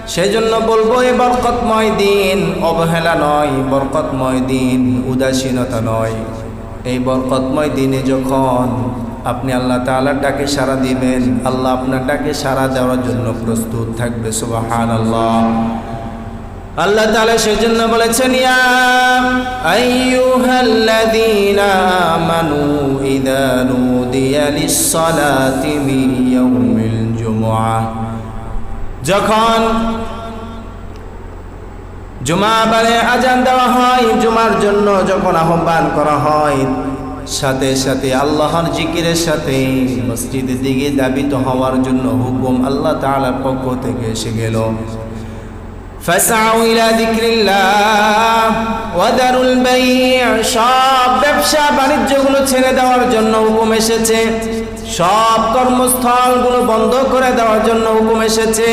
সেজন্য বলবো এই বরকতময় দিন অবহেলা নয়, বরকতময় দিন উদাসীনতা নয়। এই বরকতময় দিনে যখন আপনি আল্লাহ তাআলার ডাকে সাড়া দিবেন, আল্লাহ আপনার ডাকে সাড়া দেওয়ার জন্য প্রস্তুত থাকবে। সুবহানাল্লাহ। আল্লাহ তাআলা সেজন্য বলেছেন, ইয়া আইয়ুহাল্লাযীনা আমানু ইযা নুদিয়া লিস-সালাতি মিন ইয়াউমিল জুমআহ, যখন জুমাবারে আজান দেওয়া হয়, জুমার জন্য যখন আহ্বান করা হয়, সাথে সাথে আল্লাহর জিকিরের সাথে মসজিদের দিকে ধাবিত হওয়ার জন্য হুকুম আল্লাহ তাআলার পক্ষ থেকে এসে গেল। ফাসআউ ইলা যিকরিল্লাহ ওয়া দারুল বাই', সব ব্যবসা বাণিজ্যগুলো ছেড়ে দেওয়ার জন্য হুকুম এসেছে, সব কর্মস্থলগুলো বন্ধ করে দেওয়ার জন্য হুকুম এসেছে।